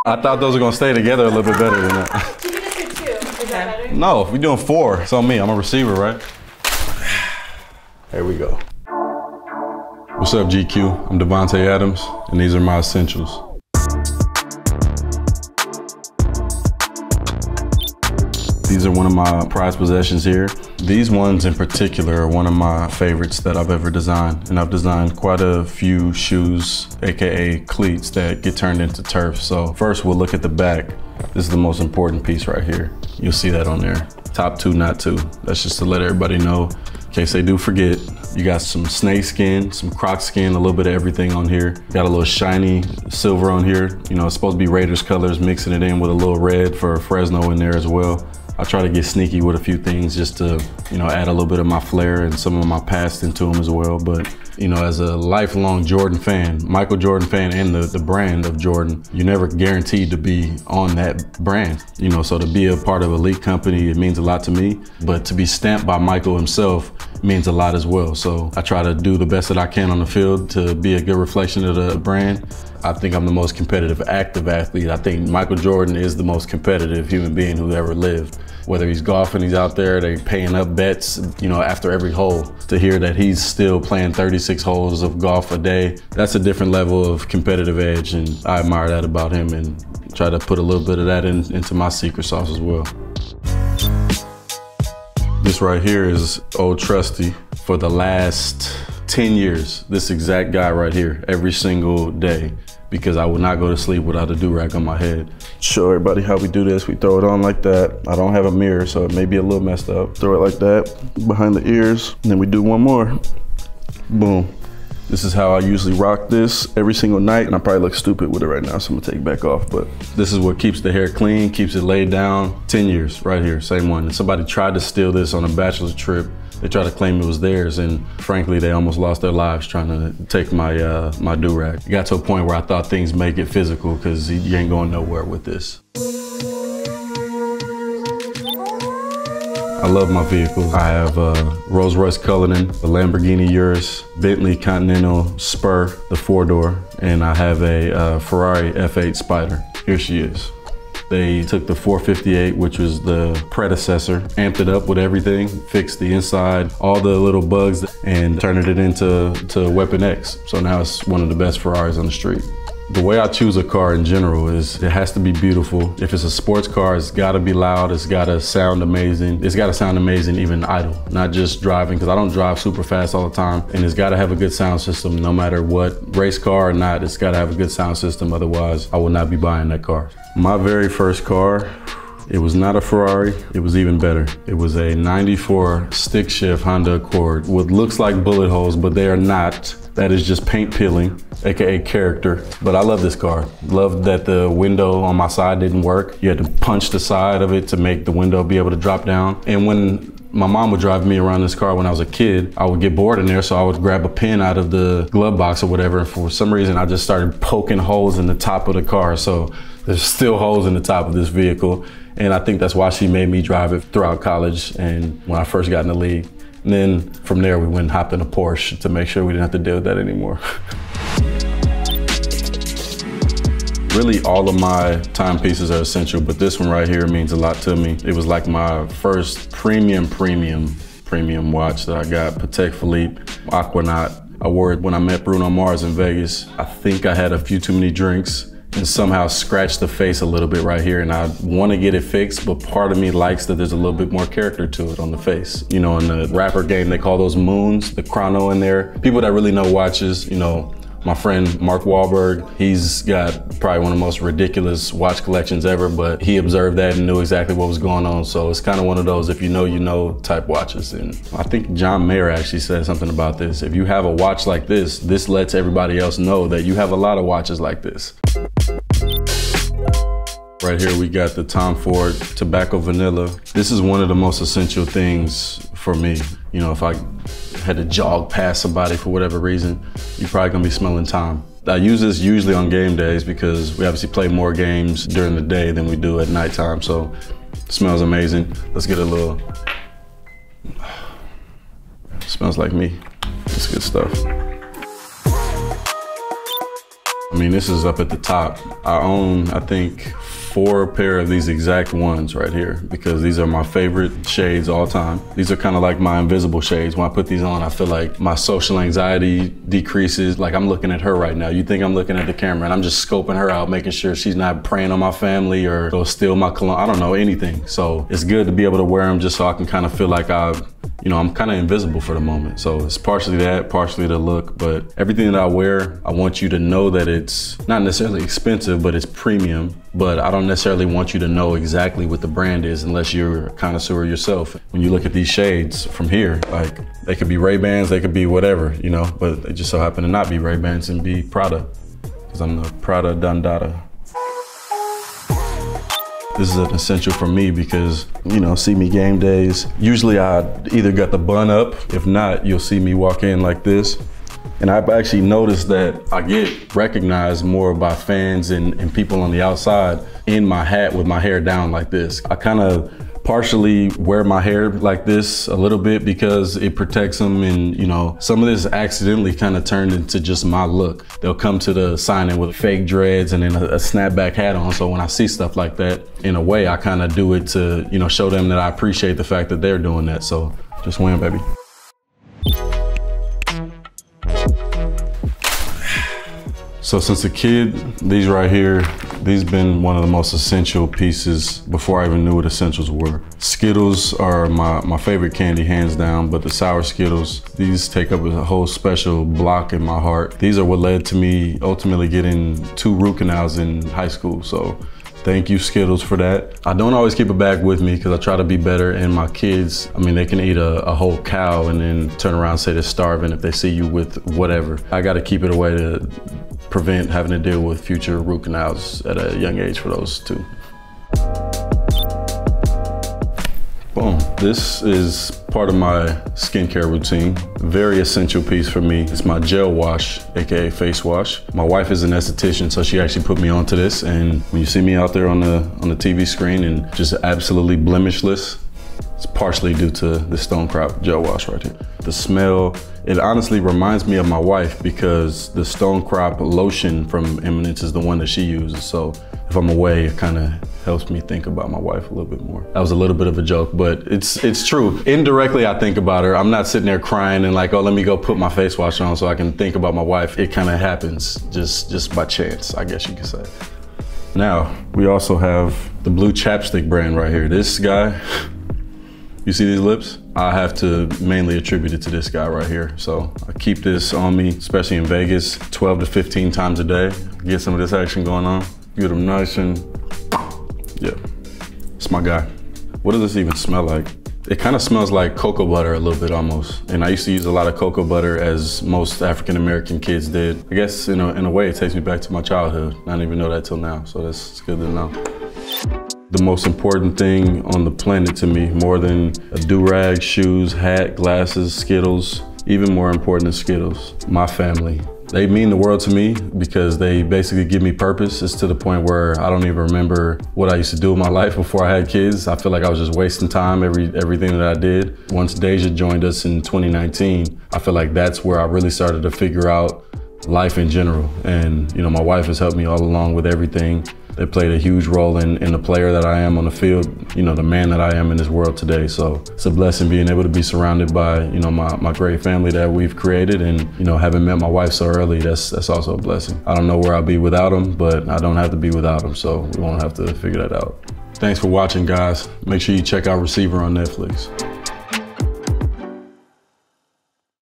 I thought those were gonna stay together a little bit better than that. You can just do 2. Is that better? No, if we're doing 4, it's on me. I'm a receiver, right? There we go. What's up, GQ? I'm Davante Adams, and these are my essentials. These are one of my prized possessions here. These ones in particular are one of my favorites that I've ever designed. And I've designed quite a few shoes, AKA cleats, that get turned into turf. So first we'll look at the back. This is the most important piece right here. You'll see that on there. Top 2, not 2. That's just to let everybody know, in case they do forget. You got some snake skin, some croc skin, a little bit of everything on here. Got a little shiny silver on here. You know, it's supposed to be Raiders colors, mixing it in with a little red for Fresno in there as well. I try to get sneaky with a few things just to, you know, add a little bit of my flair and some of my past into them as well. But, you know, as a lifelong Jordan fan, Michael Jordan fan, and the brand of Jordan, you're never guaranteed to be on that brand. You know, so to be a part of an elite company, it means a lot to me. But to be stamped by Michael himself means a lot as well. So I try to do the best that I can on the field to be a good reflection of the brand. I think I'm the most competitive active athlete. I think Michael Jordan is the most competitive human being who ever lived. Whether he's golfing, he's out there, they're paying up bets, you know, after every hole. To hear that he's still playing 36 holes of golf a day, that's a different level of competitive edge, and I admire that about him and try to put a little bit of that into my secret sauce as well. This right here is old trusty for the last 10 years. This exact guy right here, every single day, because I would not go to sleep without a durag on my head. Show everybody how we do this. We throw it on like that. I don't have a mirror, so it may be a little messed up. Throw it like that, behind the ears, and then we do one more. Boom. This is how I usually rock this every single night, and I probably look stupid with it right now, so I'm gonna take it back off, but this is what keeps the hair clean, keeps it laid down. 10 years, right here, same one. And somebody tried to steal this on a bachelor trip. They tried to claim it was theirs, and frankly, they almost lost their lives trying to take my my durag. It got to a point where I thought things may get physical, because you ain't going nowhere with this. I love my vehicles. I have a Rolls-Royce Cullinan, a Lamborghini Urus, Bentley Continental Spur, the 4-door, and I have a Ferrari F8 Spider. Here she is. They took the 458, which was the predecessor, amped it up with everything, fixed the inside, all the little bugs, and turned it into Weapon X. So now it's one of the best Ferraris on the street. The way I choose a car in general is it has to be beautiful. If it's a sports car, it's gotta be loud, it's gotta sound amazing. It's gotta sound amazing even idle, not just driving, because I don't drive super fast all the time. And it's gotta have a good sound system no matter what, race car or not, it's gotta have a good sound system, otherwise I will not be buying that car. My very first car, it was not a Ferrari, it was even better. It was a 94 stick shift Honda Accord with looks like bullet holes, but they are not. That is just paint peeling, AKA character. But I love this car. Love that the window on my side didn't work. You had to punch the side of it to make the window be able to drop down. And when my mom would drive me around this car when I was a kid, I would get bored in there, so I would grab a pin out of the glove box or whatever. And for some reason, I just started poking holes in the top of the car. So there's still holes in the top of this vehicle. And I think that's why she made me drive it throughout college and when I first got in the league. And then from there, we went and hopped in a Porsche to make sure we didn't have to deal with that anymore. Really, all of my timepieces are essential, but this one right here means a lot to me. It was like my first premium watch that I got, Patek Philippe Aquanaut. I wore it when I met Bruno Mars in Vegas. I think I had a few too many drinks and somehow scratched the face a little bit right here, and I want to get it fixed, but part of me likes that there's a little bit more character to it on the face. You know, in the rapper game, they call those moons, the chrono in there. People that really know watches, you know, my friend Mark Wahlberg, he's got probably one of the most ridiculous watch collections ever, but he observed that and knew exactly what was going on. So it's kind of one of those if you know type watches. And I think John Mayer actually said something about this. If you have a watch like this, this lets everybody else know that you have a lot of watches like this. Right here we got the Tom Ford Tobacco Vanilla. This is one of the most essential things for me. You know, if I had to jog past somebody for whatever reason, you're probably gonna be smelling Tom. I use this usually on game days because we obviously play more games during the day than we do at nighttime, so it smells amazing. Let's get a little, smells like me. It's good stuff. I mean, this is up at the top. I own, I think, 4 pair of these exact ones right here because these are my favorite shades all time. These are kind of like my invisible shades. When I put these on, I feel like my social anxiety decreases. Like I'm looking at her right now. You think I'm looking at the camera and I'm just scoping her out, making sure she's not preying on my family or go steal my cologne. I don't know, anything. So it's good to be able to wear them just so I can kind of feel like I'm kind of invisible for the moment. So it's partially that, partially the look, but everything that I wear, I want you to know that it's not necessarily expensive, but it's premium. But I don't necessarily want you to know exactly what the brand is unless you're a connoisseur yourself. When you look at these shades from here, like they could be Ray-Bans, they could be whatever, you know, but they just so happen to not be Ray-Bans and be Prada, because I'm the Prada Dandada. This is an essential for me because, you know, see me game days. Usually I either got the bun up. If not, you'll see me walk in like this. And I've actually noticed that I get recognized more by fans and people on the outside in my hat with my hair down like this. I kind of partially wear my hair like this a little bit because it protects them, and you know, some of this accidentally kind of turned into just my look. They'll come to the signing with fake dreads and then a snapback hat on, so when I see stuff like that, in a way I kind of do it to, you know, show them that I appreciate the fact that they're doing that. So just win, baby. So since a kid, these right here, these been one of the most essential pieces before I even knew what essentials were. Skittles are my favorite candy, hands down, but the sour Skittles, these take up a whole special block in my heart. These are what led to me ultimately getting 2 root canals in high school, so thank you, Skittles, for that. I don't always keep a bag with me because I try to be better, and my kids, I mean, they can eat a whole cow and then turn around and say they're starving if they see you with whatever. I gotta keep it away to prevent having to deal with future root canals at a young age for those 2. Boom. This is part of my skincare routine. Very essential piece for me. It's my gel wash, AKA face wash. My wife is an esthetician, so she actually put me onto this. And when you see me out there on the TV screen and just absolutely blemishless, it's partially due to the Stone Crop gel wash right here. The smell, it honestly reminds me of my wife because the Stone Crop lotion from Eminence is the one that she uses. So if I'm away, it kind of helps me think about my wife a little bit more. That was a little bit of a joke, but it's true. Indirectly, I think about her. I'm not sitting there crying and like, oh, let me go put my face wash on so I can think about my wife. It kind of happens just by chance, I guess you could say. Now, we also have the blue chapstick brand right here. This guy, you see these lips? I have to mainly attribute it to this guy right here. So I keep this on me, especially in Vegas, 12 to 15 times a day. Get some of this action going on. Get them nice and, yeah, it's my guy. What does this even smell like? It kind of smells like cocoa butter a little bit almost. And I used to use a lot of cocoa butter as most African-American kids did. I guess in a way it takes me back to my childhood. I didn't even know that till now, so that's good to know. The most important thing on the planet to me, more than a Durag, shoes, hat, glasses, Skittles, even more important than Skittles, my family. They mean the world to me because they basically give me purpose. It's to the point where I don't even remember what I used to do in my life before I had kids. I feel like I was just wasting time, everything that I did. Once Deja joined us in 2019, I feel like that's where I really started to figure out life in general. And you know, my wife has helped me all along with everything. They played a huge role in the player that I am on the field, you know, the man that I am in this world today. So it's a blessing being able to be surrounded by, you know, my great family that we've created, and, you know, having met my wife so early, that's also a blessing. I don't know where I'll be without him, but I don't have to be without him, so we won't have to figure that out. Thanks for watching, guys. Make sure you check out Receiver on Netflix.